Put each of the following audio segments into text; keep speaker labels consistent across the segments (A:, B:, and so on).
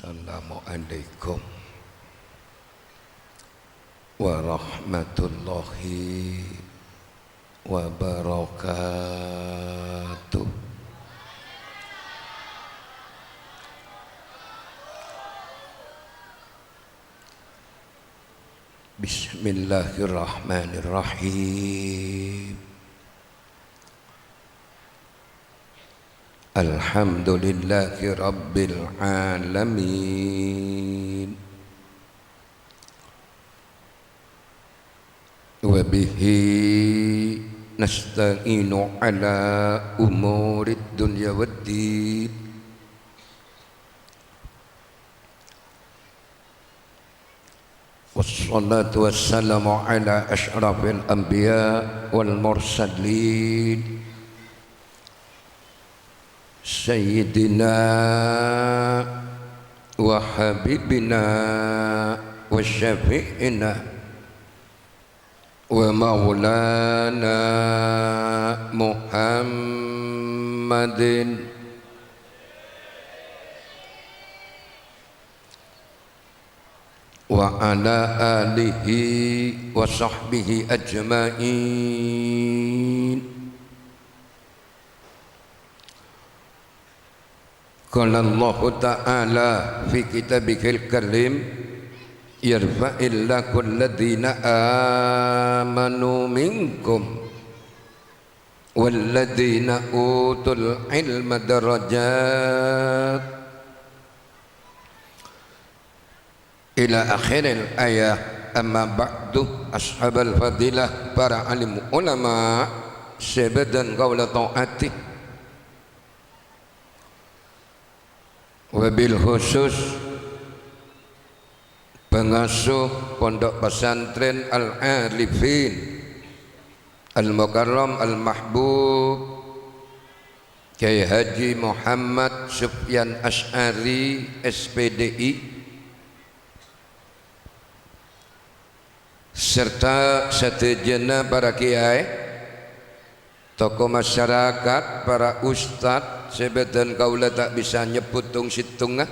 A: Assalamualaikum warahmatullahi wabarakatuh. Bismillahirrahmanirrahim. Alhamdulillahi rabbil alamin. Wa bihi nasta'inu ala umurid dunya waddin. Wassalatu wassalamu ala asyrafil anbiya wal mursalin Sayyidina wa habibina wa syafi'ina wa maulana Muhammadin wa ala alihi wa sahbihi ajma'in. Qala Allah Ta'ala fi kitabihil karim yarfa'illahu alladhina amanu minkum walladhina utul ilma darajat ila akhiril ayah. Amma ba'du, ashabal fadilah, para alim ulama, sebadan qawla ta'ati, wabil khusus pengasuh pondok pesantren Al-Arifin Al-Mukarram Al-Mahbub Kyai Haji Muhammad Sufyan Asy'ari SPDI, serta setujunya para kiai, tokoh masyarakat, para ustadz, sebetan kaula tak bisa nyebut tung situngah,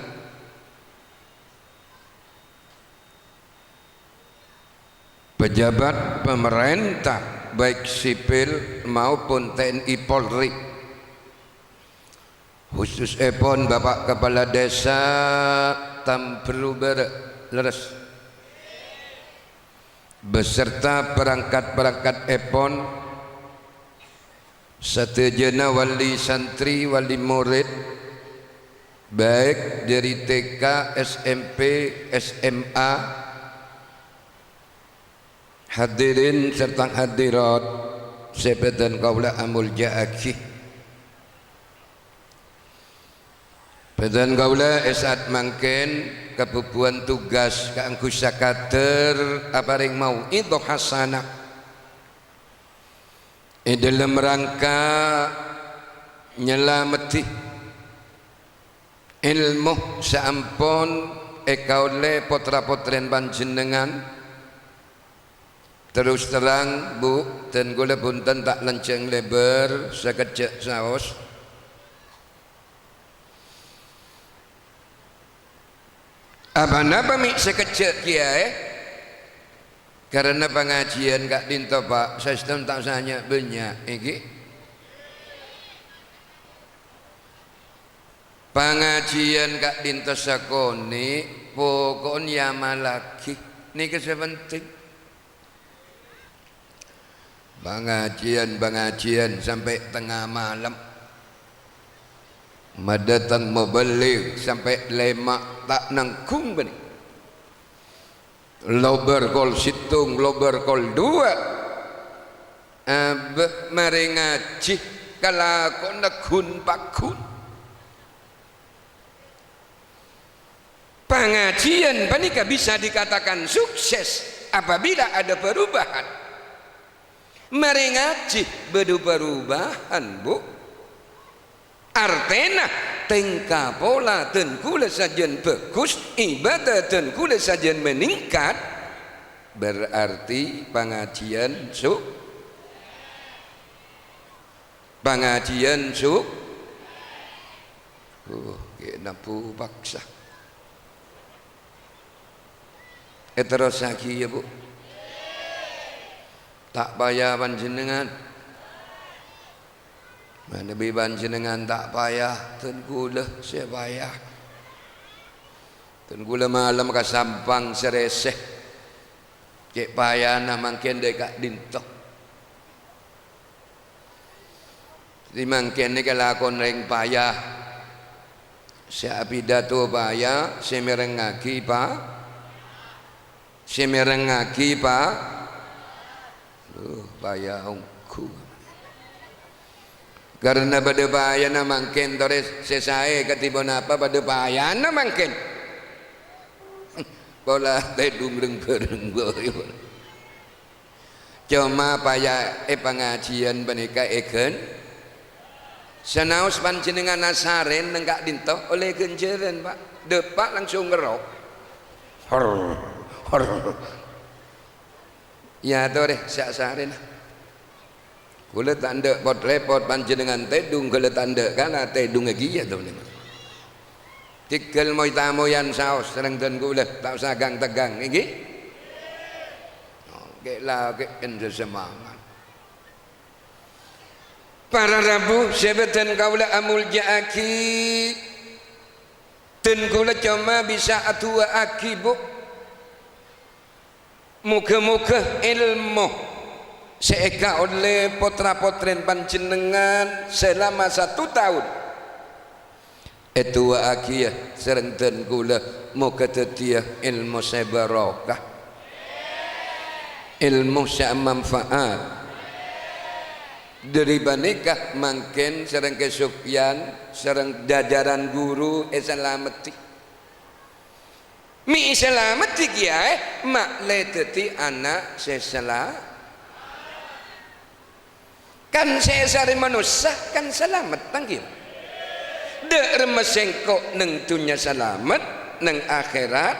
A: pejabat pemerintah baik sipil maupun TNI Polri, khusus epon Bapak Kepala Desa Tamperu Leres beserta perangkat-perangkat epon, satujana wali santri, wali murid baik dari TK, SMP, SMA, hadirin serta hadirat sebetan kaula amul ja'aki. Pedan kaula esat mangken kebubuhan tugas kaangku sakater aparing mau itu hasanah dalam rangka nyelameti ilmu sampun ekaule potra-potren panjenengan. Terus terang Bu, dan kula punten tak lenceng lebar sekejap saos. Apa-apa mik sekejap kiai, karena pengajian Kak Dinto Pak, sistem tak sanya banyak iki. Pengajian Kak Dinto sakoni pokoknya malaki niki sepenting. Pengajian sampai tengah malam, madatang mubalik sampai lemak tak nangkung benih. Lober kol situng, lober kol dua, mari ngaji kalakon nakun pakun. Pengajian panika bisa dikatakan sukses apabila ada perubahan. Mari ngaji perubahan Bu, artena tingkah pola dan kula sajen bagus, ibadah dan kula sajen meningkat, berarti pengajian kena pu paksa terus lagi ya Bu. Tak payah panjenengan. Mana bi panjenengan tak payah, tenggulah saya payah. Tenggulah malam ka sampang sereseh. Cek payah na mangken dekat dintok. Di mangken ni kelakon ring payah. Saya pidato payah, saya merengaki Pak. Saya merengaki Pak. Payah ongku. Karena pada payah na mangken tores sesai ketiba napa pada payah na mangken. Bola tedung reng cuma payah pengajian panika eken senaus panjenengan nasaren nenggak dintoh oleh kenjeren Pak depak langsung ngerok ya tuh deh saren kula tanda pot repot panjenengan tedung kula tanda kana tedung lagi ya tuh nih tikel moy tamoyan saos sereng den kula tak usah tegang iki kek la kek ende semangat para rabu sebeten kaula amul jaaki ten kula cuma bisa atua akibu muka-muka ilmu seeka oleh potra-potren panjenengan selama 1 tahun itu akiyah serenten kula muka tetiah ilmu sebarokah ilmu semanfaat dari banikah mangken sereng kesukyan sereng jajaran guru esalameti mi selameti kiai mak leteti anak sesalah kan sesari manusia kan selamat panggil dek remesengkok neng dunya selamat neng akhirat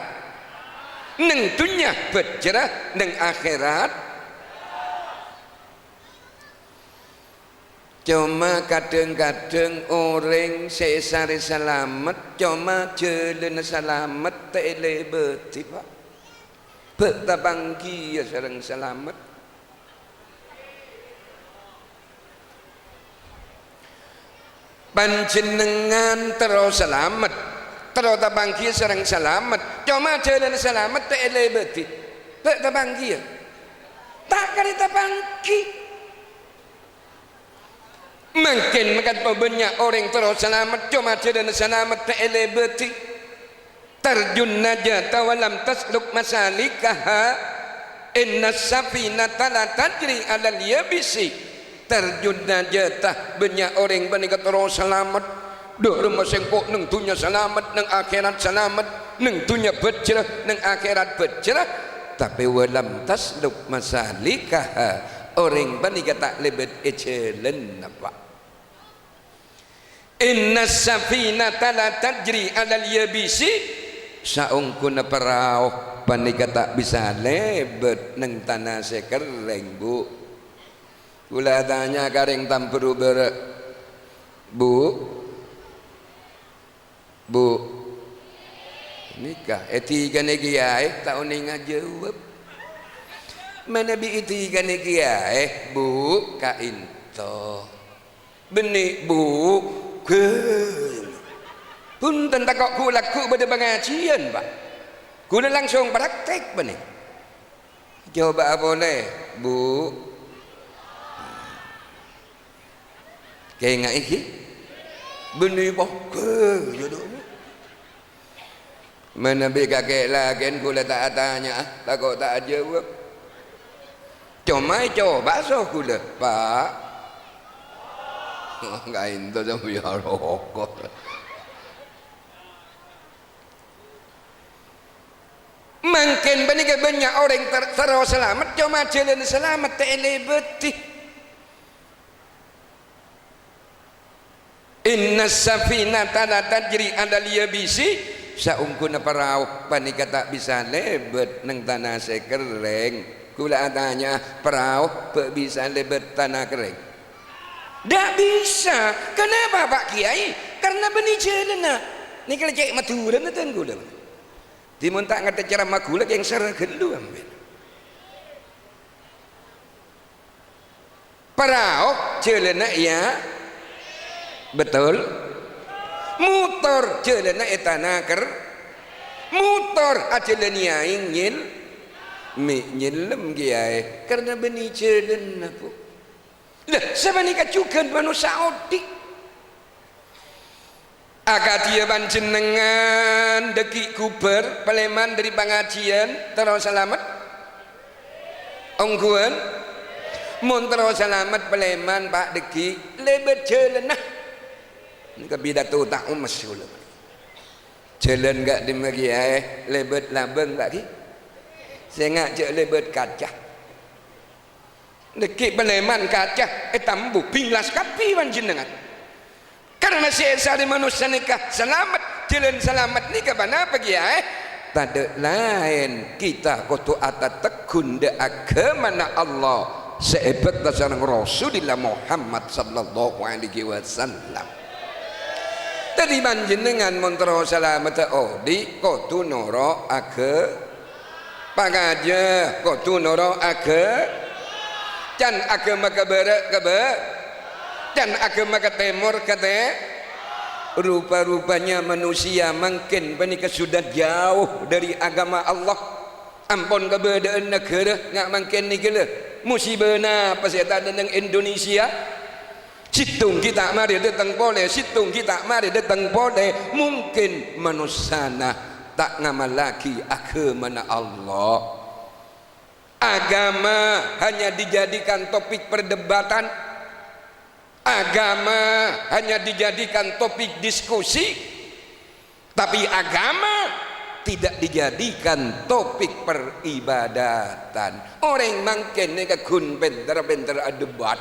A: neng dunya bercerah neng akhirat cuma kadang-kadang orang sesari selamat cuma jalan selamat tele beti Pak betabanggi ya serang selamat panjenengan terus selamat terus tabangki serang selamat cuma jalan selamat tak elebeti tak tabangki ya tak kali tabangki mungkin makan banyak orang terus selamat cuma jalan selamat tak elebeti terjun najata walam tasluk masalikaha inna safinata la tajri alal yabisi terjun najatah banyak orang banyak terus selamat dok rumah sengkok neng dunia selamat neng akhirat selamat neng dunia bercerah neng akhirat bercerah tapi walam tasluk masalikah orang banyak tak lebet ecelen apa inna safinata la tajri alal yabisi saungkuna perahu banyak tak bisa lebet neng tanah sekering Bu. Kula tanya karing tampuru ber Bu nikah etiga kiai tahun ini ngajawab mana bi etiga kiai Bu kainto benih Bu ke pun tentang kok kula ku pada pengajian Pak kula langsung praktek benih coba boleh Bu kayak nggak iki benih boke jodoh mana be kakek lagi kula tak tanya takut tak jawab cuma coba so kula Pak nggak itu sampai rokok mungkin banyak orang terus selamat cuma jalan selamat tak elebeti inna safinata la tajri alal yabisi saungkuna perahu panika tak bisa lebet neng tanah sekering kula tanya perahu bisa lebet tanah kering tak bisa kenapa Pak Kiai karena benih jalan ni kalau cek maturan tu gula Timun tak ngerti cara magulak yang sarah gelu ambil. Paraok jelena ya betul. Motor jelena etanaker. Motor ajelena ingin nyelem kiai karena beni jelena pu. Lah sabani kacukan manusia odik. Akadia panjenengan deki kuber Paleman dari pengajian terus selamat ongguan mun terus selamat Paleman Pak deki lebet jalan nah kebidato tak masyhur jalan gak dimagi lebet labeng lagi saya ngajak lebet kaca deki Paleman kaca tambu pinglas kapi panjenengan karena saya di manusia nikah selamat jalan selamat nikah mana pagi tak ada lain kita kutu atas tekun de agama Allah sehebat dasar Rasulullah Muhammad sallallahu alaihi wasallam. Tadi panjenengan montro selamat di kutu noro pagaja kutu noro can agama keber dan agama ke timur kata rupa-rupanya manusia makin panika sudah jauh dari agama Allah. Ampun keberadaan negara nggak makin ni kela musibahna apa saya tak dengan Indonesia situng kita mari datang boleh situng kita mari datang boleh mungkin manusia tak ngamal lagi agama Allah. Agama hanya dijadikan topik perdebatan. Agama hanya dijadikan topik diskusi, tapi agama tidak dijadikan topik peribadatan. Orang mungkin ni kegun benter debat,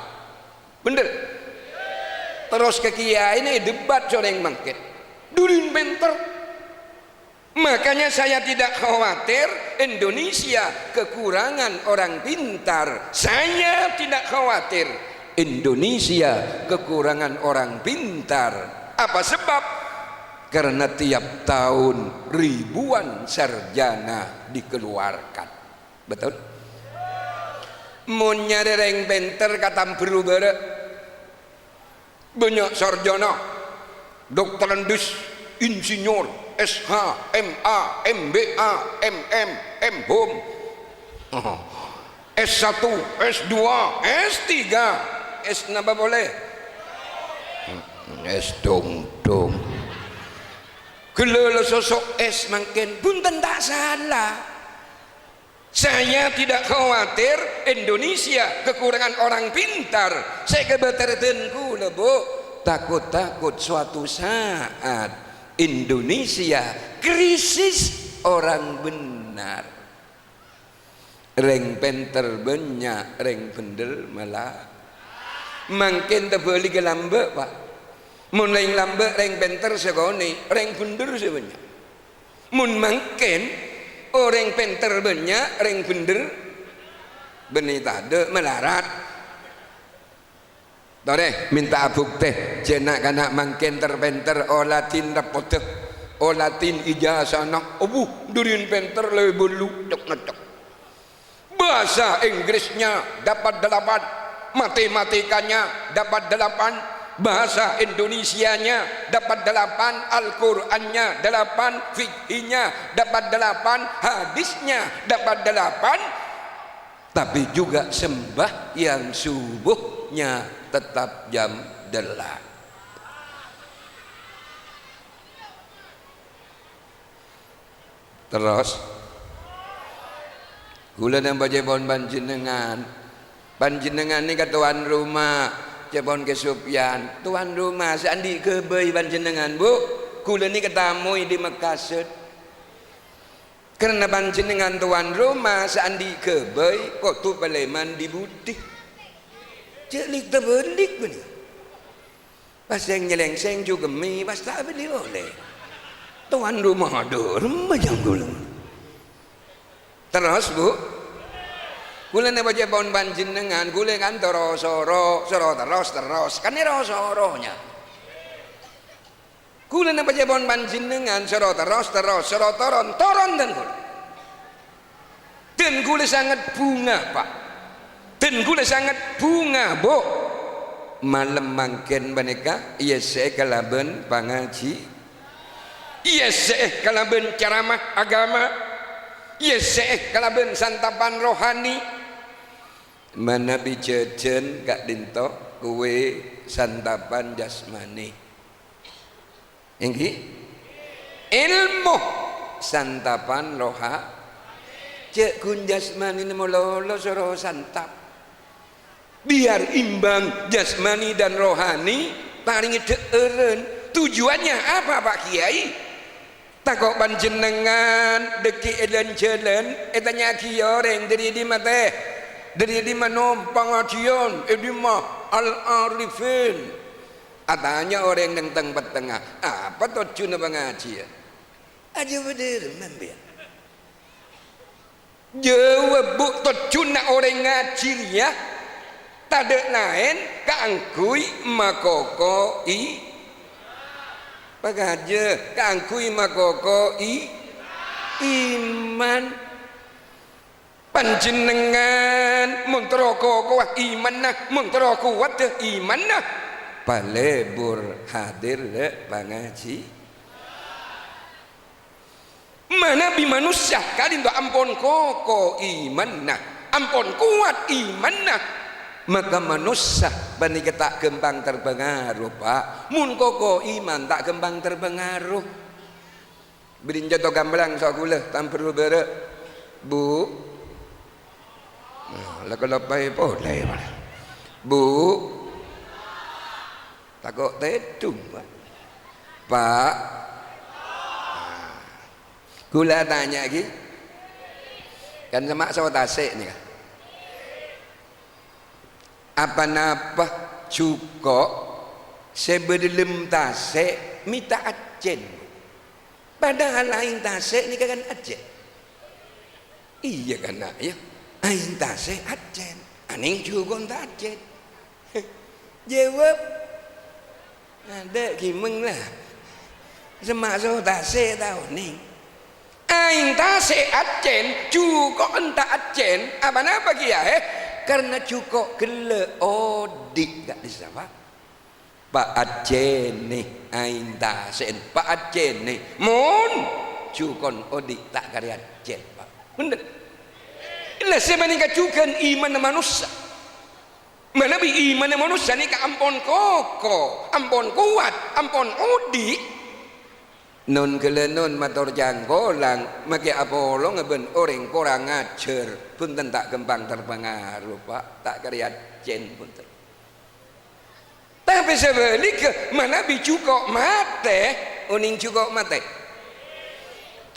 A: bener. Terus ke kiai ini debat orang mungkin, durin benter. Makanya saya tidak khawatir Indonesia kekurangan orang pintar. Saya tidak khawatir Indonesia kekurangan orang pintar. Apa sebab? Karena tiap tahun ribuan sarjana dikeluarkan. Betul? Mun nyari reng pinter katam berubah banyak sarjana, dokter endus, insinyur, SH, MA, MBA, MM, MHom, S1, S2, S3, S napa boleh? S dong. Kelala sosok S makin punten tak salah. Saya tidak khawatir Indonesia kekurangan orang pintar. Saya kebetulanku lebo takut suatu saat Indonesia krisis orang benar. Reng pinter banyak, reng bener malah. Mungkin terbeli ke lambe pak. Mun reng lambe reng pinter segoni, reng bener sebanyak. Mun mungkin orang pinter banyak, reng bener benih tade melarat. Tore minta bukti jenak kanak mungkin terpinter olatin rapotek, olatin ijazah nak, durin pinter lebih bulu cok. Bahasa Inggrisnya dapat 8, matematikanya dapat 8, bahasa Indonesianya dapat 8, Al-Qur'annya 8, fikihnya dapat 8, hadisnya dapat 8, tapi juga sembah yang subuhnya tetap jam 8. Terus gula dan bajabon panjenengan ni ke tuan rumah jabon ke Sufyan tuan rumah seandi ke bayi panjenengan bu gula ni ketamui di Mekasud karena panjenengan tuan rumah seandi ke bayi kok tu Paleman di Budi celik terbelik pun pas yang nyelengseng juga mi pas tak beli oleh tuan rumah ada rumah yang gula. Terus bu, gula ne baca bon panjenengan, gula kan soro terus, kan ini soronya. Kula na pajabon panjenengan sira terus sira toron ten kula. Den kula sangat bunga, Pak. Den kula sangat bunga, Bu. Malam mangken menika iya saya kalaben pangaji. Iya saya kalaben ceramah agama. Iya saya kalaben santapan rohani. Mana bijajen Kak Dinto kue santapan jasmani. Enggi ilmu santapan roha cek kun jasmani mololo soro santap biar imbang jasmani dan rohani paling deeren. Tujuannya apa Pak Kiai? Takok panjenengan deki edan jalan etanya kiyoreng dari di mate dari di mana pengajian edimah al-arifin. Atanya orang yang tengah tengah apa tujuan pengajian aja bener mambia jawab bu tujuan orang ngaji ya tak ada lain keangkui makoko i pagaja keangkui makoko i iman panjenengan muntroko kuat iman nah muntroko kuat iman nah palebur hadir le pangaji mana bi manusia kali untuk ampun koko iman nah ampun kuat iman nah maka manusia bani tak gembang terpengaruh Pak mun koko iman tak gembang terpengaruh beri jatuh gamblang sakula tampil bere Bu nah kalau pai boleh Bu takut tedung Pak gula tanya lagi kan semak sawo tasik nih apa napa cukup sebelum tasik minta ajen padahal lain tasik ini kan ajen iya kan nak ya lain tasik ajen aning juga tak ajen jawab ada gimeng lah semak so tasik tau ning aing tasik acen cukup entah acen apa kia karena cukup gele odik gak disapa Pak acen nih aing tasik Pak acen nih mun cukup odik tak karya acen Pak bener inilah sebenarnya cukup iman manusia mana bi iman manusia ni ka ampon koko, ampon kuat, ampon udi. Non kelenon motor janggolang, maki apolo ngeben orang kurang ajar, pun tak gembang terpengaruh Pak, tak karya jen pun. Tapi sebaliknya mana bi cukup mate, uning cukup mate.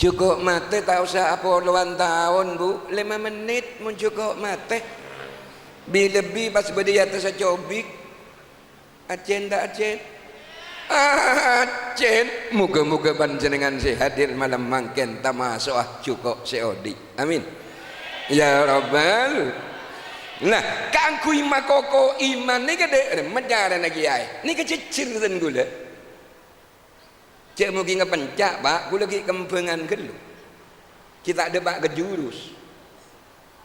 A: Cukup mate tak usah apoloan tahun Bu, 5 menit mun cukup mate. Lebih pas berdaya atas cobik acen tak acen acen muka-muka panjenengan sehadir malam mangken tamasuk cukup seodi amin ya Rabbal nah kangkui makoko iman ni kade menjara lagi ay ni kecicir dan gula cek mungkin ngepencak Pak gula lagi kempengan gelu kita ada Pak ke jurus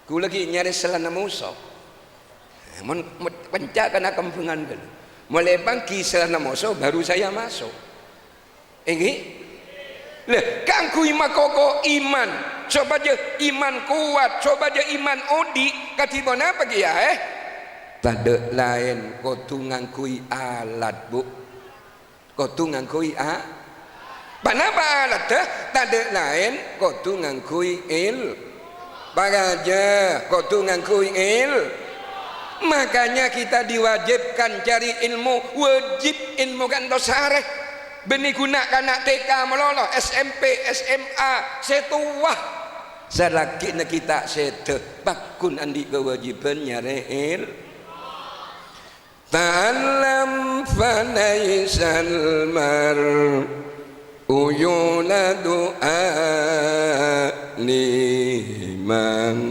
A: gula lagi nyari selana musuh pencak kena kempengan kan mulai bangki selana moso baru saya masuk ini lah kangkui makoko iman coba je iman kuat coba je iman odi katibon apa dia tak ada lain kau tu ngangkui alat Bu kau tu ngangkui kenapa alat tak ada lain kau tu ngangkui bagaja kau tu ngangkui makanya kita diwajibkan cari ilmu wajib ilmu kan dosare benih gunakan nak TK meloloh SMP SMA setuah selagi kita sete bakun andi kewajiban nyari ta'allam falaisal mar uyuladu aliman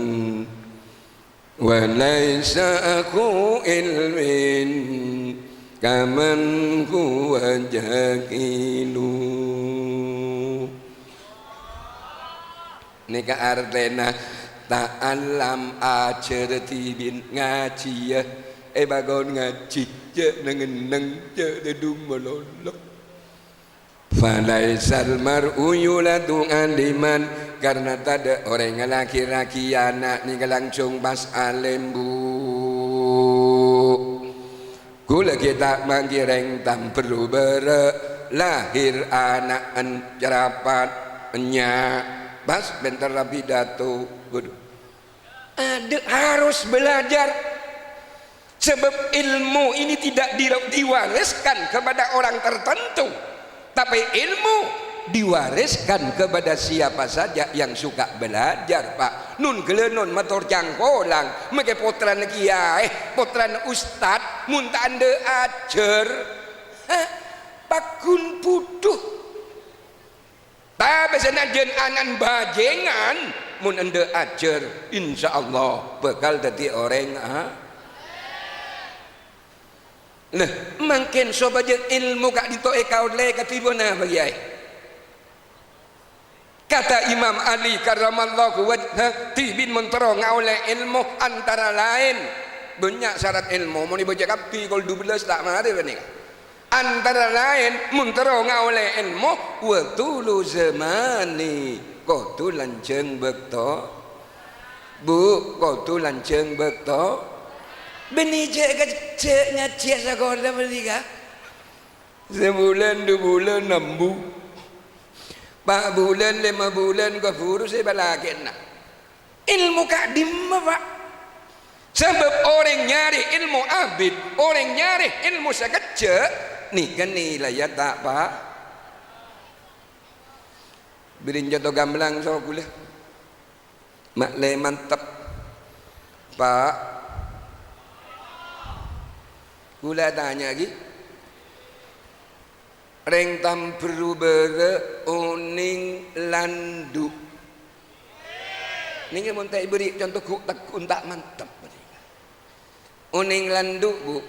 A: walaysa aku ilmin kaman huwa jakilu. Nika artena ta'alam ajar tibin ngaji ya bagon ngaji je nengeneng je dedung melolok falaisal mar'u yuladu aliman karena tak orang laki-laki anak ni langsung pas alim bu kula kita mangkireng tam perlu lahir anak jerapat nya pas bentar pidato ada harus belajar sebab ilmu ini tidak diwariskan kepada orang tertentu tapi ilmu diwariskan kepada siapa saja yang suka belajar pak nun gelenon motor jangkolang make potran kiai potran ustad mun tak ande ajar pakun putuh tapi senajan anan bajengan mun anda ajar insyaallah bakal jadi orang nah mungkin sobaja ilmu kak ditoe kaule katibona bagiai kata Imam Ali karramallahu wajhah tibin mentero ngaule ilmu antara lain banyak syarat ilmu mau dibaca kapi kol 12 tak mari bani antara lain mentero ngaule ilmu wa tulu zamani ko tu lanceng bekto bu ko tu lanceng bekto beni je keceknya cia sekolah beli kah sebulan 2 bulan 6 bu 4 bulan 5 bulan kau furu saya balakin nak ilmu kak dimma pak sebab orang nyari ilmu abid orang nyari ilmu sekecek nih kan nilai ya tak pak birin jatuh gamblang so kuliah mak le mantap pak kula tanya lagi reng tam berubah uning landu ini mau tak beri contoh ku takun tak mantap uning landu bu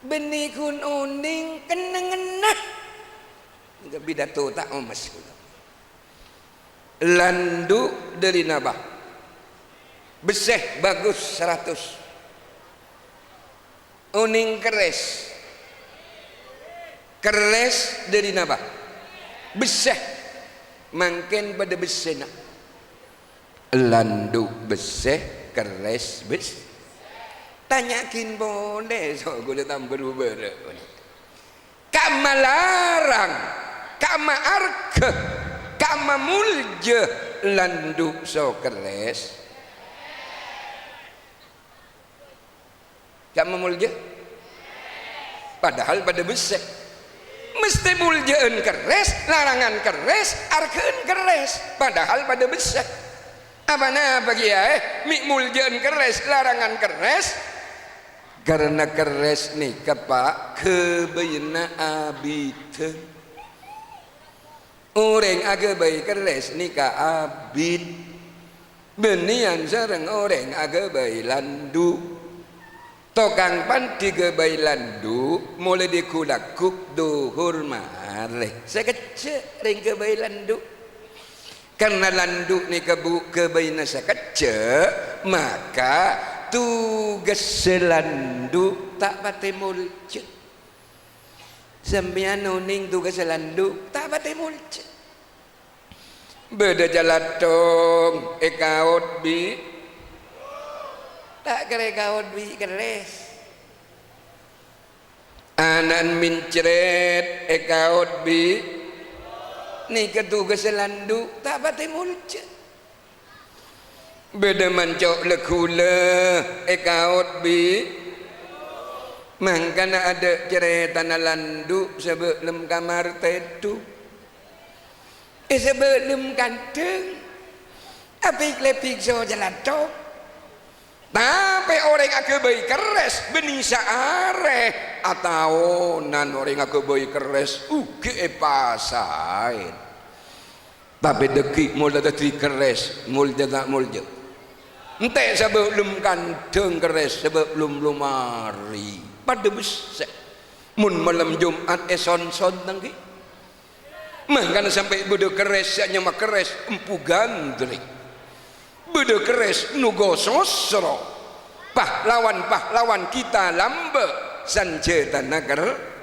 A: benih kun uning kenengenah enggak bidato tak omas landu dari nabah beseh bagus 100 uning keres dari nabah beseh mangken pada beseh nak landu beseh keres bes tanyakin boleh so gula tambah kama larang kama arke kama mulje landu so keres kama mulje padahal pada besek mesti muljaan keres larangan keres arkeun keres padahal pada besek apa nah bagi ya mi muljaan keres larangan keres karena keres nih kepak kebayna abid orang aga bayi keres nih ka abid benian sareng orang aga bayi landu tokang pan 3 bayi landu mulai dikulakuk duhur mare sekecek ring ke bayi landu karena landu ni ke bayi nasa kecek maka tugas selandu tak pati mulce sambian uning tugas selandu tak pati mulce beda jalatong ekaot bi tak kere kaot bi keres anan mincret ekaot bi ni ketugas selandu tak pati mulce beda mancok lekula ekaot bi mangkana ada cerita landu sebelum kamar tetu sebelum kanteng api klepik so jalan tok tapi orang aku bayi keres benisa areh atau nan orang aku bayi keres ke pasain tapi dekik mulai dari keres mulai tak mulai entek sebab lum kanteng keres sebab lum lumari pada besar mun malam Jumat eson-son tangki mangkan sampai bedo keres nya mak keres empu gandri bedo keres nugo sosro pahlawan kita lambe sanjeta nagar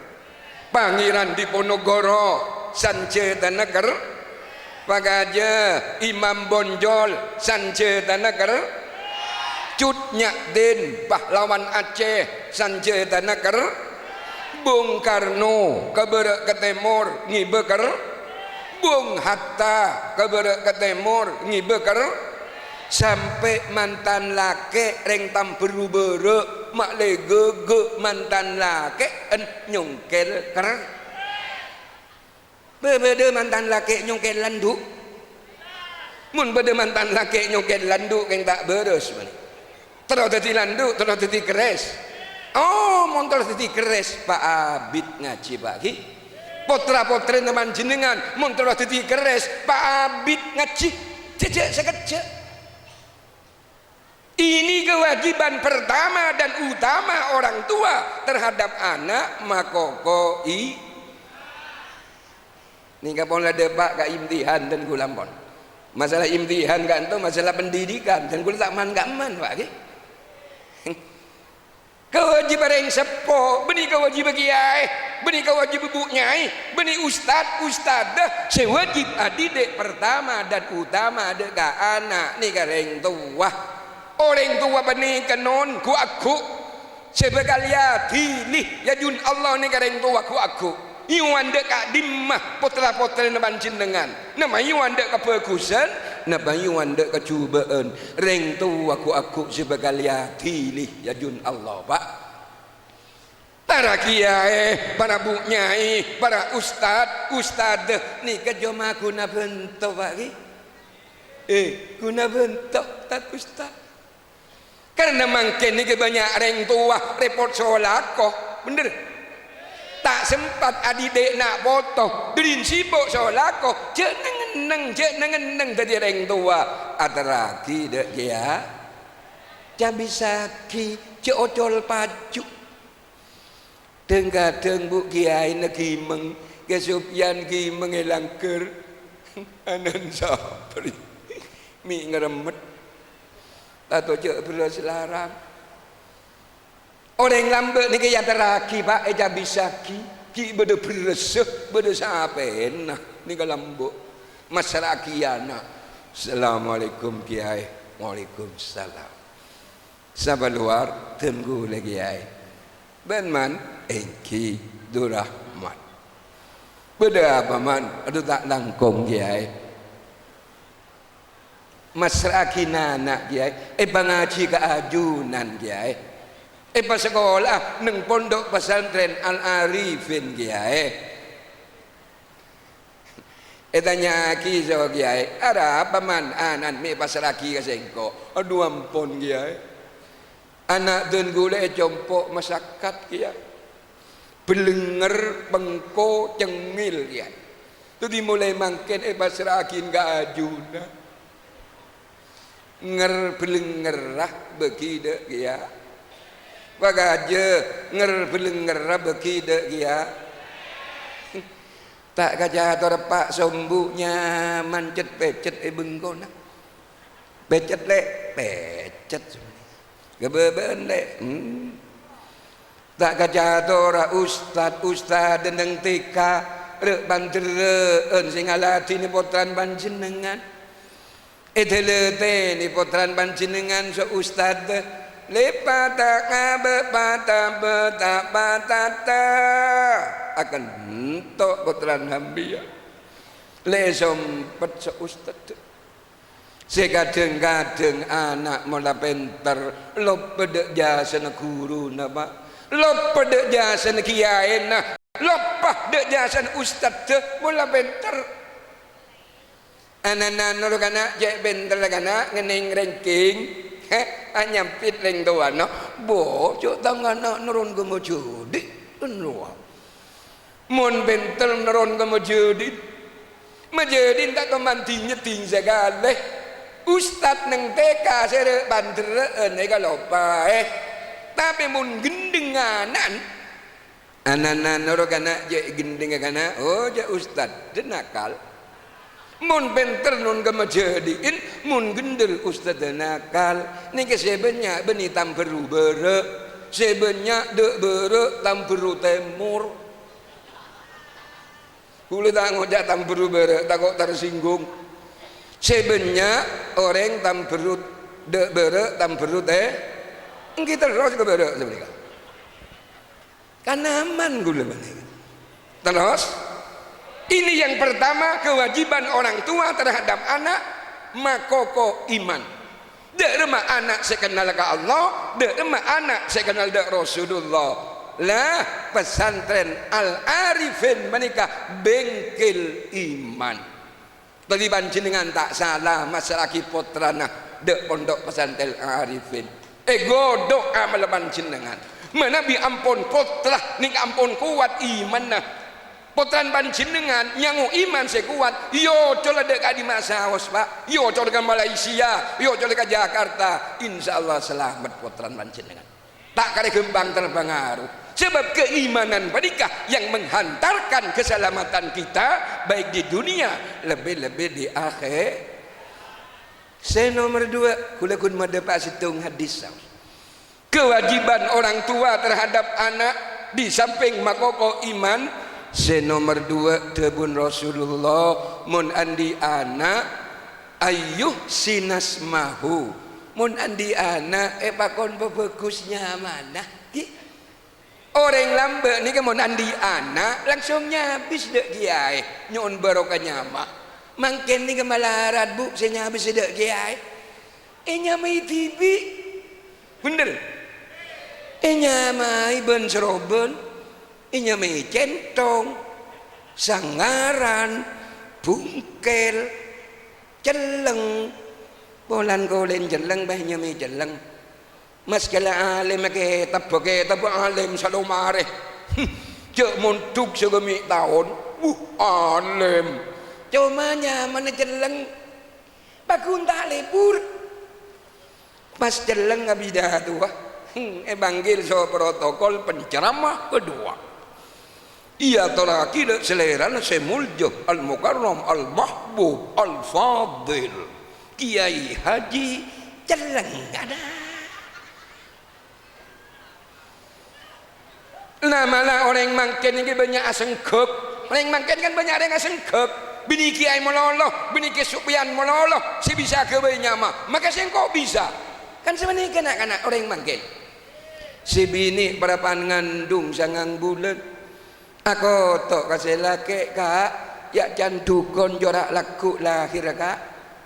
A: Pangeran Diponegoro sanjeta nagar Pagaja Imam Bonjol sanjeta nagar Cut Nyak Din pahlawan Aceh sanjeta nagar Bung Karno keberak ke timur ngibekar Bung Hatta keberak ke timur ngibekar sampai mantan laki reng tamperu berek mak legege mantan laki nyongkel ker bebede mantan laki nyongkel landu mun bede mantan laki nyongkel landu yang tak beres terus tadi landu terus tadi keres oh montol tadi keres Pak Abid ngaji pagi potra-potra teman jenengan montol tadi keres Pak Abid ngaji jejak sekejap. Ini kewajiban pertama dan utama orang tua terhadap anak makokoi. Ini kapon ada pak ka imtihan dan gulampon. Masalah imtihan kan tu masalah pendidikan dan gula tak man gak man pak. Kewajiban yang sepo, beni kewajiban kiai, beni kewajiban ibu nyai, beni ustad, sewajib adik pertama dan utama ada ka anak ni kareng tua. Orang tua bani kanon ku aku sebagalia tilih ya jun Allah ni kareng tua ku aku iwan dek kak dimah potra-potra naban jenengan nama iwan dek kebagusan nama iwan dek kecubaan reng tua ku aku sebagalia tilih ya jun Allah pak para kiai para bu nyai para ustad ni kejoma guna bentuk pak guna bentuk tak ustad. Karena mungkin ini banyak orang tua repot solakoh, bener? Tak sempat adik nak foto, berin sibuk solakoh, cek nengen dari orang tua. Ada lagi dek dia, cabi saki, cek ocol paju. Kadang bu kiai neki meng, kesupian ki mengelangker, anan sabri, mi ngeremet. Atau je beras larang orang lambat ni kaya teraki pak eja bisa ki beda bereseh beda sapen nah ni kalambuk masalah kiana. Assalamualaikum kiai. Waalaikumsalam. Sabar luar tunggu lagi kiai ben man engki durahmat beda apa man aduh tak langkong kiai masrakina anak kiai pangaji keajunan kiai pas sekolah neng pondok pesantren Al Arifin kiai tanya ki so kiai ada apa man anak mi pasraki kasengko aduh ampun kiai anak dan gule compok masyarakat kiai belenger bengko cengil kiai tu dimulai mangken pasrakin keajunan nger belengerah bagi dek dia bagaja nger belengerah bagi dek dia tak kaca terpak sombunya mancet pecet bengkona pecet le pecet gebeben le tak kaca tora ustad dendeng tika rek bantereun sing alatine potran panjenengan etelete ni potran panjenengan so ustad lepata kabe pata patata akan entok potran hambia lesom pet so ustad sekadeng-kadeng anak mula penter lop pedek jasa na guru na ba lop pedek jasa na kiai na lopah dek jasa na ustad mula penter anak-anak nurut kana jek bentar kana ngening ranking nyampit leng tua no bo cuk tang anak nurun ke mujudi nuwa mun bentar nurun ke mujudi tak kemantinya ting segala Ustad neng TK sere bandereun kalau bae tapi mun gendenganan anak-anak norokana je gendengana oh je ustad denakal mun benter nun gemejadiin mun gendel ustad denakal ning kesebenya beni tamperu bere sebenya de bere tamperu temur kula tak ngojak tamperu bere takut tersinggung sebenya orang tamperut de bere tamperut kita terus ke bere sebenarnya karena aman gula terus ini yang pertama kewajiban orang tua terhadap anak makoko iman derma anak sekenal ke Allah derma anak sekenal ke Rasulullah lah pesantren Al Arifin menikah bengkel iman tadi panjenengan tak salah masyarakat potrana dek pondok pesantren Arifin godok amal panjenengan mana bi ampun potrah ning ampun kuat iman nah potran panjenengan nyangu iman sekuat yo cola dek di Masaos Pak yo cola ke Malaysia yo cola ke Jakarta insyaallah selamat potran panjenengan tak kare gembang terpengaruh sebab keimanan menikah yang menghantarkan keselamatan kita baik di dunia lebih-lebih di akhir. Saya nomor 2 kula kun madepak situng hadis kewajiban orang tua terhadap anak di samping makoko iman saya nomor 2 tebun Rasulullah mun andi anak ayuh sinasmahu mun andi anak pakon bagusnya mana orang lambe ni kan mau nandi anak langsungnya habis dek kiai nyon barokahnya mah mangken ni kan malarat bu saya habis dek kiai nyamai tibi bener nyamai ben seroben nyamai centong sangaran bungkel celeng polan kolen celeng bah nyamai celeng mas kala alim ke tabak alim salomare cek montuk segemi tahun alim cumanya mana celeng bakun tak lebur pas celeng abida tua banggil so protokol penceramah kedua ia telah tidak selera semuljo al mukarram al mahbub al fadil Kiai Haji celeng ada nah malah orang mangken ini banyak asengkep orang mangken kan banyak orang asengkep bini kiai meloloh bini kesupian meloloh si bisa ke nyama maka saya kok bisa kan sebenarnya kanak-kanak orang mangken si bini berapan ngandung sangang bulan aku tok kasih laki kak ya jantukon jorak laku lahir kak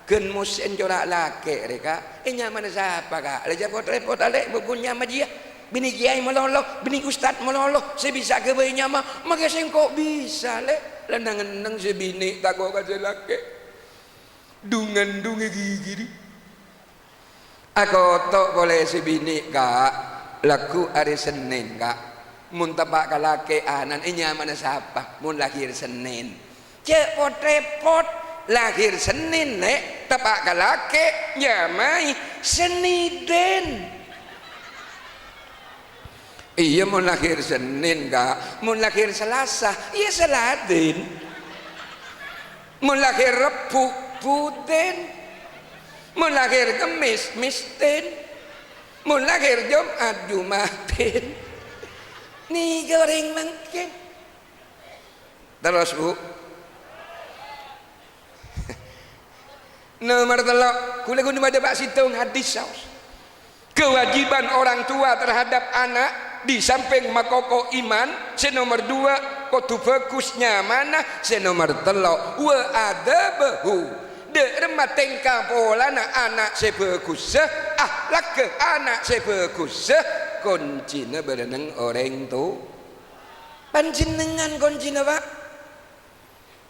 A: gen musen jorak laki reka nyama siapa kak leja repot alek bukunya majia bini kiai meloloh, bini ustad meloloh, saya bisa ke bayinya mah, maka saya kok bisa le, lenang-lenang saya bini tak kok kasih laki, dungan gigi, aku tak boleh saya bini kak, laku hari Senin kak, mun tapak ke laki anan, nyaman siapa, mun lahir Senin, cek pot lahir Senin le, tapak ke laki, nyamai Seniden. Iya mau lahir Senin kak, mau lahir Selasa, iya Seladin, mau lahir Rebu, Puten, mau lahir Kemis, Misten, mau lahir Jumat, Jumatin, nih goreng mungkin, terus bu, nomor telok, kula pada Pak Situng hadis saus, kewajiban orang tua terhadap anak di samping makoko iman senomor 2 kotu fokusnya mana senomor 3 wa adabahu de remah tengkang polana anak sebagus ahlak ke anak sebagus kuncina berenang orang tu panjenengan kuncina pak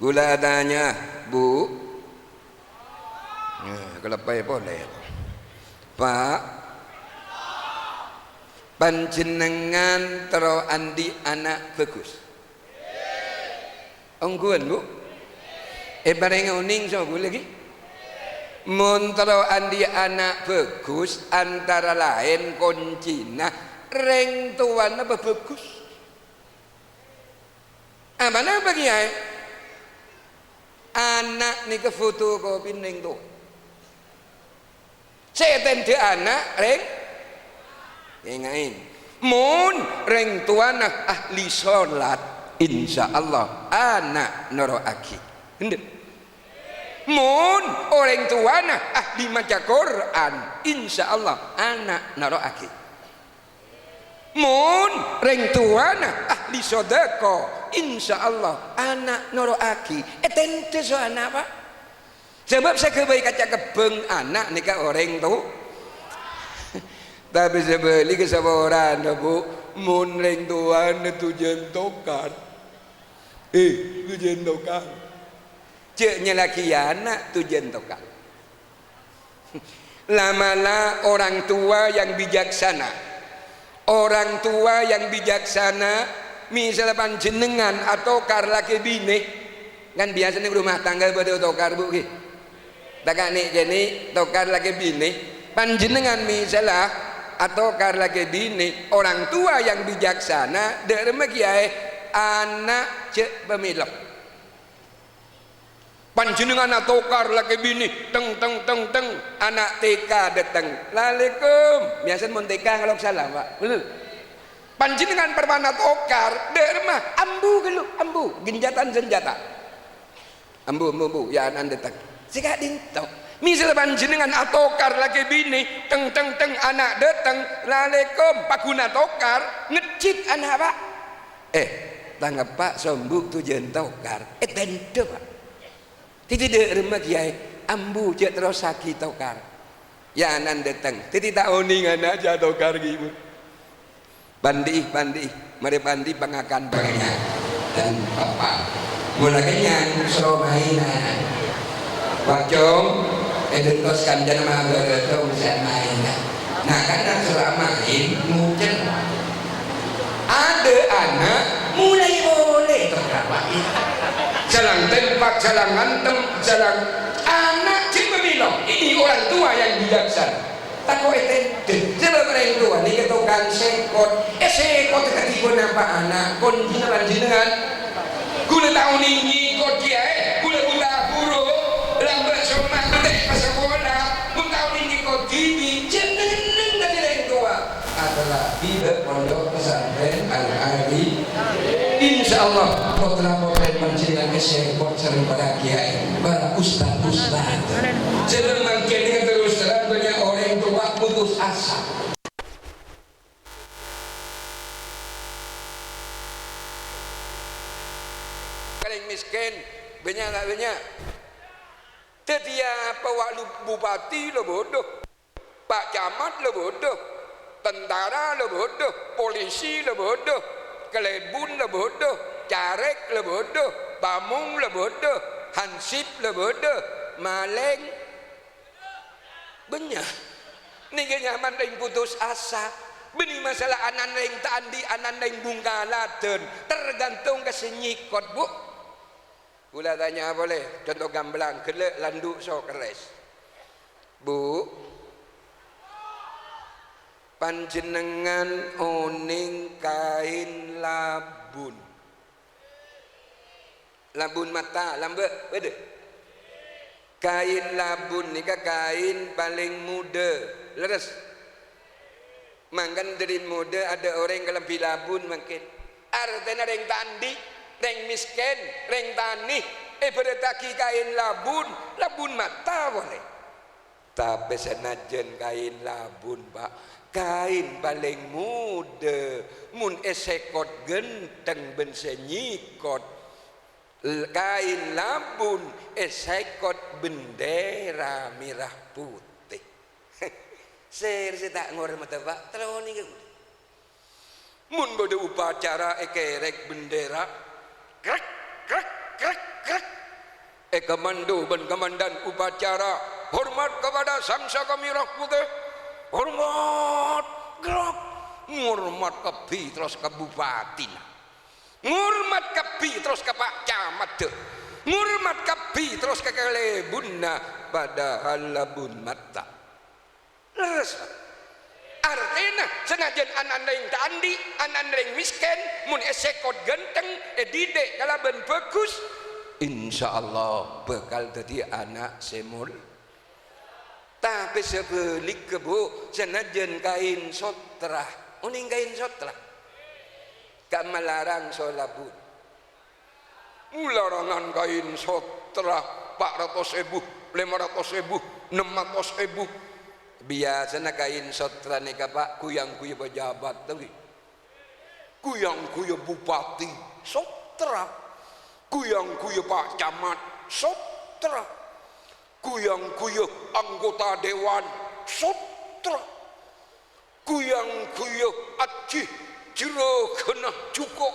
A: gula tanya bu kalau boleh pak panjenengan tero andi anak bagus ongguan bu bareng uning so gue lagi Montro andi anak bagus antara lain kuncinya reng tuan apa bagus. Mana bagi anak ni ke fotokopi neng tu. Saya tende anak reng ingain. Mun reng tuan ahli solat, insya Allah anak noroaki. Hendak. Mun orang tuana ahli maca Quran, insya Allah anak noroaki. Mun reng tuana ahli sodako, insya Allah anak noroaki. Tente so anak pak. Sebab saya kebaik kaca kebeng anak ni kan orang tu. Tapi sebeli kesabaran bu, mun reng tuana tu jentokan. Tu jentokan. Ceknya laki anak tu jentokan. Lamalah orang tua yang bijaksana. Orang tua yang bijaksana, misalnya panjenengan atau kar laki bini, kan biasanya rumah tangga pada tokar bu, tak nih jadi tokar laki bini, panjenengan misalnya atau kar laki bini, orang tua yang bijaksana, dermakiai anak cek pemilok. Panjenengan atokar laki bini teng anak TK datang lalekum biasa mun TK ngalok salam pak betul panjenengan permana tokar derma ambu gelu ambu genjatan senjata ambu ya anak datang sika dintok misal panjenengan atokar laki bini teng anak datang lalekum pakuna tokar ngecit anak pak tanggap pak sombuk tu jen tokar tende pak tidak remah kiai ambu cek terus sakit tokar ya nan datang tidak tak oningan aja tokar gitu pandi mari pandi pengakan banyak dan papa mulai kenyang suruh mainan wajong terus kanjan mager terus mainan nah karena suruh main mungkin ada anak mulai boleh terdapat jalan tempat, jalan ngantem, jalan anak cik memilih. Ini orang tua yang bijaksana. Tak kau etente. Sebab orang tua ni ketukang sekot. Sekot ketipu nampak anak. Kon jenengan. Gula tahun ini kot dia. Gula guru. Lambat somah tek pas sekolah. Gula tahun ini kot gini. Jenengan dari orang tua adalah tidak pondok pesantren Al-Ari. Insyaallah potra-potra panjenengan kesehatan sering para kiai, para ustaz. Jangan makin dengan terus terang banyak orang tua putus asa. Kalau miskin banyak. Setiap Pak Bupati lo bodoh, Pak Camat lo bodoh, tentara lo bodoh, polisi lo bodoh. Kelebun lah bodoh, carek lah bodoh, pamung lah bodoh, hansip lah bodoh, maleng banyak. Ni kenyaman yang putus asa. Beni masalah anan yang tandi, anan yang bungkalaten, tergantung kesenyikot bu. Pula tanya boleh, contoh gamblang, kelek landuk so keres. Bu, panjenengan oning kain labun mata lambe beda kain labun ni kain paling muda leres mangkan dari muda ada orang yang lebih labun makin artinya reng tandi reng miskin reng tani beretaki kain labun mata boleh tapi senajan kain labun pak kain paling muda mun esekot genteng ben senyikot kain labun esekot bendera merah putih. Saya tak ngormat pak terus ni mun bodo upacara ekerek bendera krek komando ben komandan upacara hormat kepada sang saka merah putih. Hormat gerak ngurmat kebi terus ke bupati ngurmat kebi terus ke Pak Camat ngurmat kapi terus kekelebunna padahal labun mata leres. Artinya senajan anak yang tandi, anak yang miskin, mun esekot genteng, didik kalaban bagus, insya Allah bakal jadi anak semul. Tapi sebalik kebu senajan kain sotra, uning kain sotra, gak melarang solabun. Larangan kain sotra 400.000, 500.000, 600.000. Biasanya kain sotra ni Pak kuyang-kuya pejabat tadi, kuyang-kuya bupati sotra, kuyang-kuya Pak Camat sotra, kuyang-kuya anggota dewan sotra, kuyang-kuya aji jero kena cukup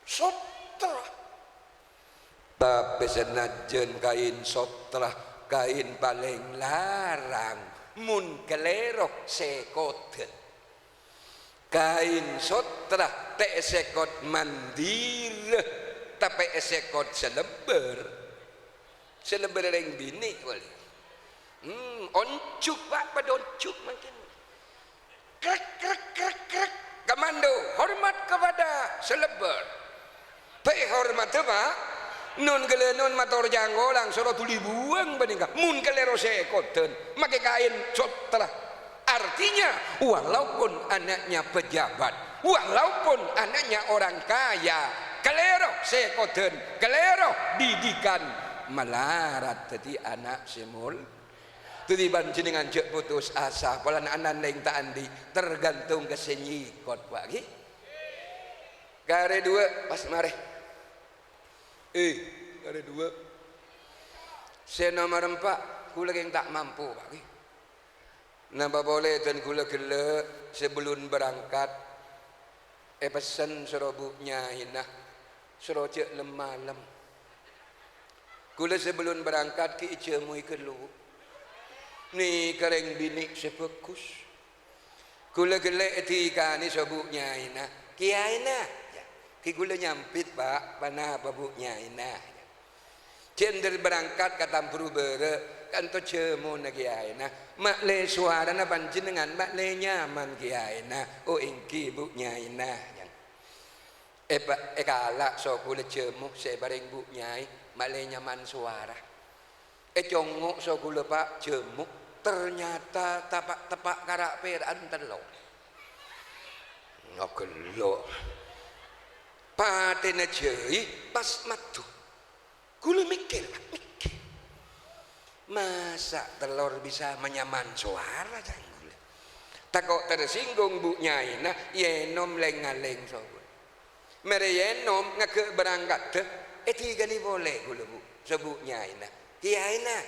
A: sotra. Tapi senajan kain sotra kain paling larang mun kelerok sekoten. Kain sotra te sekot mandir tapi sekot seleber yang bini boleh. Oncuk Pak pada oncuk makin krek komando hormat kepada seleber. Pak hormat Pak nun gelenon motor janggo langsung tuli buang bandingkan mun kelero sekoten make kain sotra. Artinya walaupun anaknya pejabat, walaupun anaknya orang kaya, kelero sekoten, kelero didikan melarat jadi anak semul. Tadi banjenengan cek putus asa polan anak yang tak andi tergantung kesenyikot Pak ki. Kare dua pas mare ada dua. Saya nomor 4 kula yang tak mampu Pak. Napa boleh dan kula gele sebelum berangkat pesan serobuknya hinah suruh cek lem. Kula sebelum berangkat ki icemui kelu. Ni kereng bini sepekus. Kula gele etika ni sobuknya hinah. Kiai nah ki gula nyampit Pak panah babuknya inah cender berangkat kata berubere kan to cemu na kiaina mak le suara na panjenengan mak le nyaman kiaina oh ingki buknya inah kala so kula cemu se bareng buknya mak le nyaman suara congok so kula Pak cemu ternyata tapak karak peran telok ngokelo patena jei pas matu kula mikir masa telur bisa menyaman suara jangan takut tersinggung bu nyai nah yenom lengaleng sobat mere yenom ngake berangkat tiga ni boleh kula bu sebut nyai nah kiai nah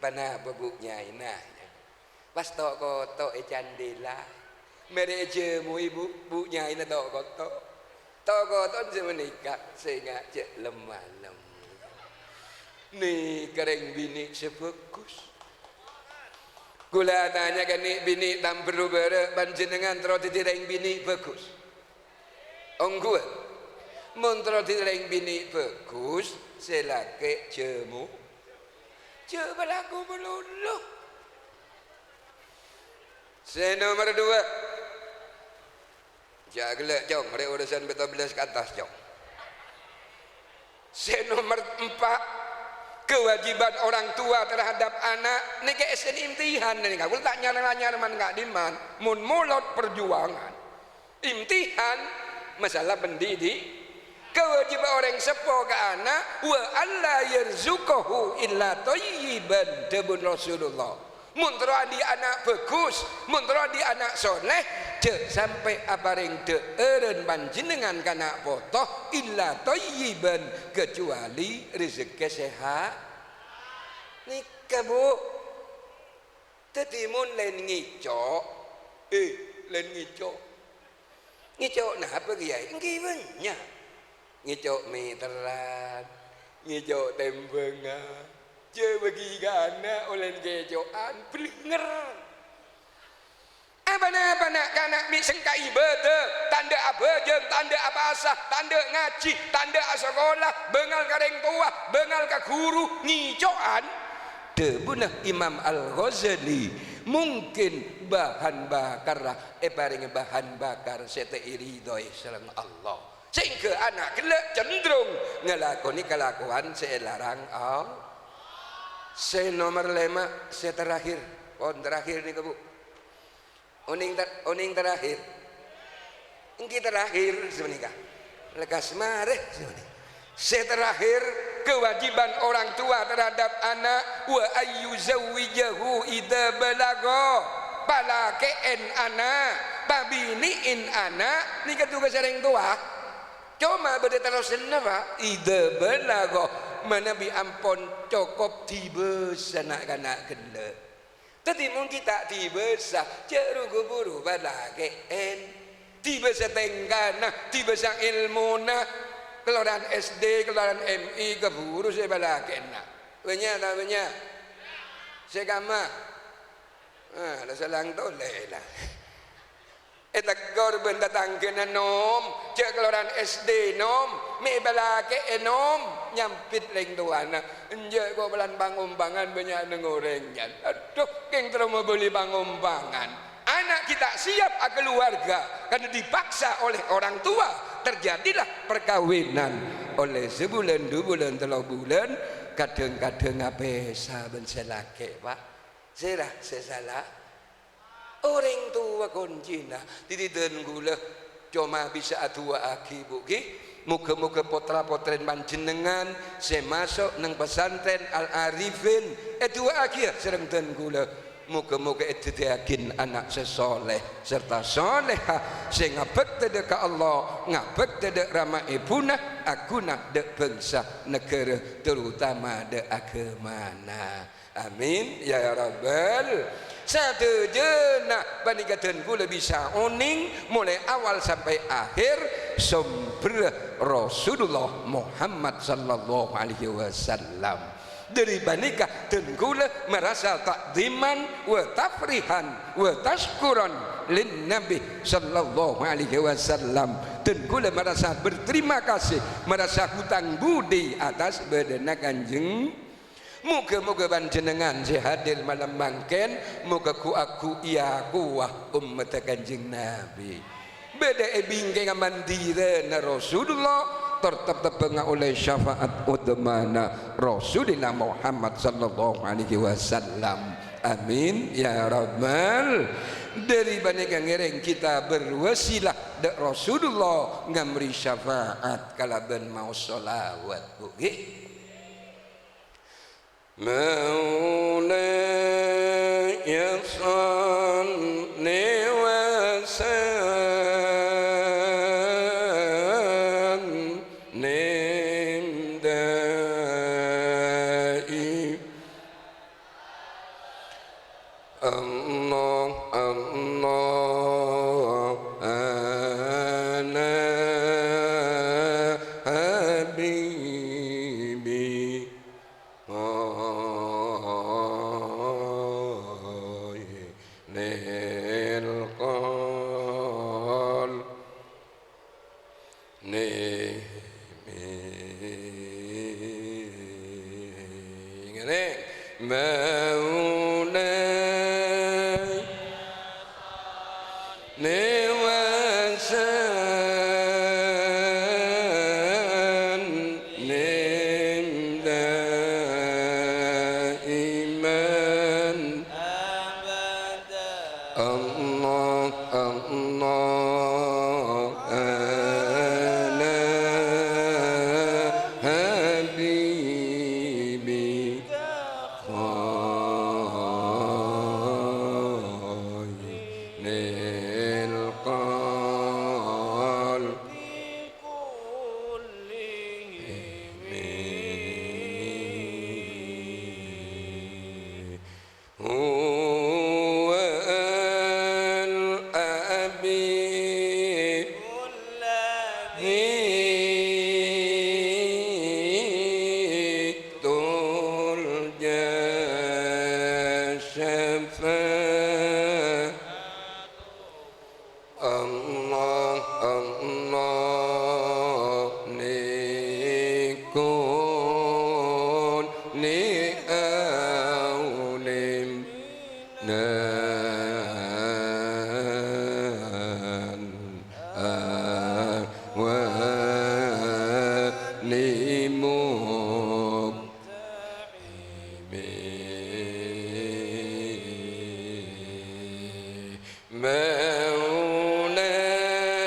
A: pana bu nyai nah pas tok kotok candela mere jemu ibu bu nyai nah tok kotok tokoton semenikah sehingga cek lemah nih kereng bini sebagus kula tanya kan nih bini tam perlu bere panjenengan terus direng bini bagus ongguan mun terus direng bini bagus selake jemu coba laku melulu nomor 2 jaga jong, ada urusan betul belas ke atas jong. Nomor 4 kewajiban orang tua terhadap anak. Ini kayak imtihan nih, kalau tak nyala man gak diman, mun mulot perjuangan. Imtihan masalah pendidik. Kewajiban orang sepo ke anak, wa alla yarzuquhu illa thayyiban debun Rasulullah. Muntro di anak bagus, muntro di anak soleh, cek sampai aparing eren panjenengan kana potoh illa thayyiban kecuali rezeki sehat. Nikah bu, tetimun len ngicok, len ngicok nah apa kiai? Ngibanya, ngicok meteran, ngicok tembengan. Je bagi gana oleh kecoan belinger. mana nak kanak mi sengkai berde tanda apa jeung tanda apa asah tanda ngaji tanda sekolah bengal kareng tua bengal ka guru ngicoan debunah Imam Al-Ghazali mungkin bahan bakar lah paring bahan bakar sete iridoi sareng Allah sehingga anak kelak cenderung ngelakoni kelakuan selarang Allah. Saya nomor 5 saya terakhir terakhir nih Bu Uning terakhir ini terakhir sebenarnya lekas mareh sebenarnya saya terakhir kewajiban orang tua terhadap anak wa ayyuzawwijahu idza balagha balakeun anak babiniin anak ni ketugas orang tua cuma bade terusin apa idza balagha manabi ampon cukup tiba sanak-anak gele tadi mungkin tak tiba sah ceru guburu balakeun tiba setengkana tiba sang ilmuna keluaran SD keluaran MI keburu saya balakeun nak banyak tak banyak saya kama ada selang toleh lah tegur ben datang kena nom cek keluaran SD nom mi balake nom nyampit leng tuana enje ko belan bangumbangan banyak ngorengnya aduh keng terus mau beli bangumbangan anak kita siap keluarga karena dipaksa oleh orang tua terjadilah perkawinan oleh sebulan 2 bulan 3 bulan kadang-kadang apa saben selake pak saya salah orang tua kuncina titiden gula cuma bisa atua aki buki muka-muka potra-potren panjenengan saya masuk nang pesantren Al-Arifin atua aki sereng den gula muka-muka itu yakin anak sesoleh serta solehah saya ngabek tede ka Allah ngabek tede ramah ibuna aku nak dek bangsa negara terutama dek agamana amin ya rabbal satu jenak bandingkan ku lebih bisa oning mulai awal sampai akhir sumber Rasulullah Muhammad sallallahu alaihi wasallam dari bandingkan tenggula merasa takdiman wa tafrihan wa tashkuran lin nabi sallallahu alaihi wasallam tenggula merasa berterima kasih merasa hutang budi atas bedana kanjeng. Muka-muka panjenengan hadir malam mangken muka ku aku iya kuah umat kanjeng Nabi beda bingkai mandira na Rasulullah tetap oleh syafaat utmana Rasulullah Muhammad sallallahu alaihi wasallam amin ya rabbal dari banyak ngereng kita berwasilah dak Rasulullah ngamri syafaat kalaban mau sholawat buki مولاي صل وسلم دائم الله الله أنا حبيبي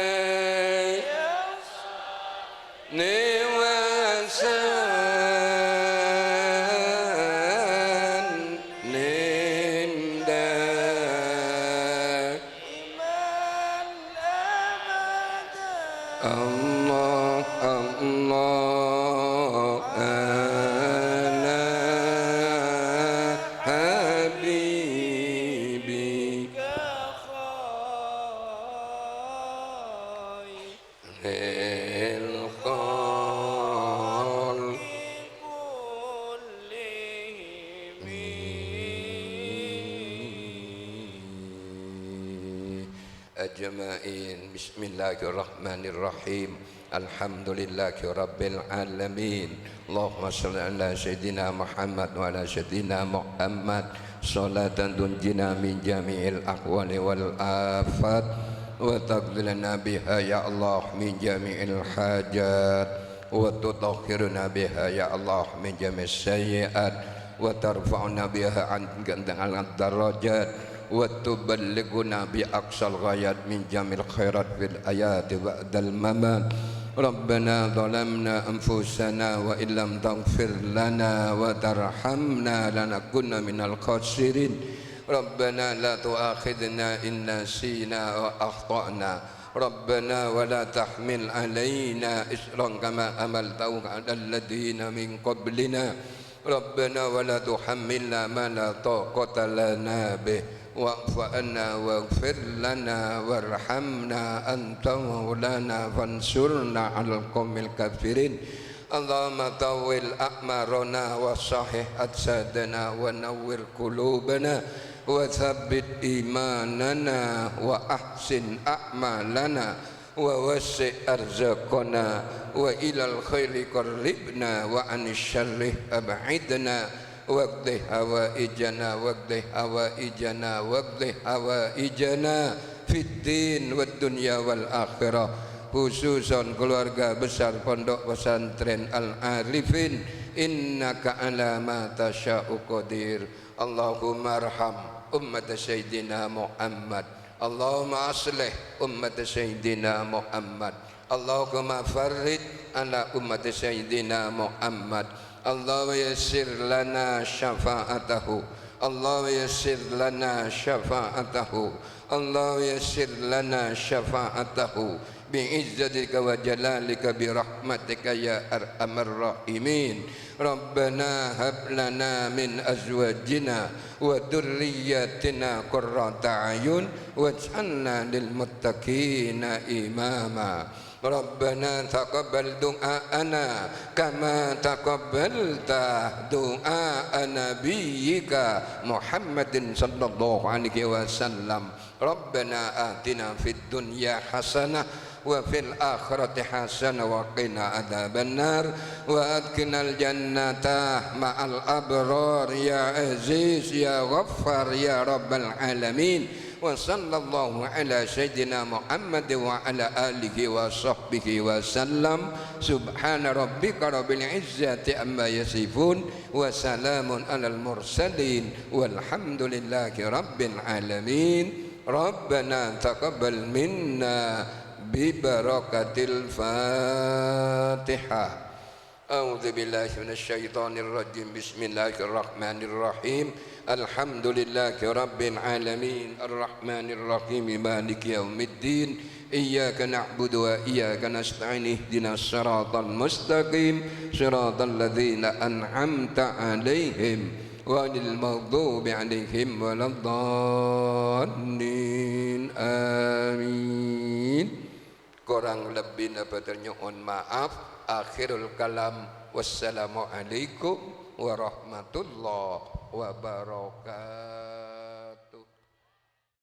A: مولاي نواسان نندا الله الله أنا حبيبي الخلق أجمعين بسم الله الرحمن الرحيم الحمد لله رب العالمين اللهم صل على سيدنا محمد وعلى سيدنا محمد صلاة تنجينا من جميع الأحوال والآفات وتقضي لنا بها يا الله من جميع الحاجات وتطهرنا بها يا الله من جميع السيئات وترفعنا بها عن الدرجات وتبلغنا بأقصى الغايات من جميع الخيرات في الآيات بعد الممات ربنا ظلمنا أنفسنا وإن لم تغفر لنا وترحمنا لنكن من الخاسرين ربنا لا تؤاخذنا إن نسينا وأخطأنا ربنا ولا تحمل علينا إصرا كما حملته على الذين من قبلنا ربنا ولا تحملنا ما لا طاقة لنا به واعف عنا واغفر لنا وارحمنا أنت مولانا فانصرنا على القوم الكافرين اللهم طول أعمارنا وصحح أجسادنا ونور قلوبنا وثبت إيماننا وأحسن أعمالنا ووسع أرزاقنا وإلى الخير قربنا وعن الشر أبعدنا واقض حوائجنا واقض حوائجنا واقض حوائجنا في الدين والدنيا والآخرة khususan keluarga besar Pondok Pesantren Al-Arifin innaka ala ma tasya'u qadir Allahumma arham ummat Sayyidina Muhammad Allahumma aslih ummat Sayyidina Muhammad Allahumma farrid ala ummat Sayyidina Muhammad Allah yassir lana syafa'atahu Allah yassir lana syafa'atahu Allah yassir lana syafa'atahu bi'izzatika wa jalalika birahmatika ya arhamar rahimin Rabbana hab lana min azwajina wa dhurriyyatina qurrata a'yun waj'alna lil muttaqina imama Rabbana taqabbal du'aana kama taqabbalta du'a nabiyyika Muhammadin sallallahu alaihi wasallam Rabbana atina fid dunya hasanah wa fil akhirati hasanah wa qina adzabannar wa adkhilnal jannata ma'al abrar ya aziz ya ghaffar ya rabbal alamin وصلى الله على سيدنا محمد وعلى آله وصحبه وسلم سبحان ربك رب العزة عما يصفون وسلام على المرسلين والحمد لله رب العالمين ربنا تقبل منا ببركة الفاتحة أعوذ بالله من الشيطان الرجيم بسم الله الرحمن الرحيم الحمد لله رب العالمين الرحمن الرحيم مالك يوم الدين إياك نعبد وإياك نستعين اهدنا الصراط المستقيم صراط الذين أنعمت عليهم غير المغضوب عليهم ولا الضالين آمين kurang lebih dapat nyuhun maaf akhirul kalam wassalamualaikum warahmatullahi wabarakatuh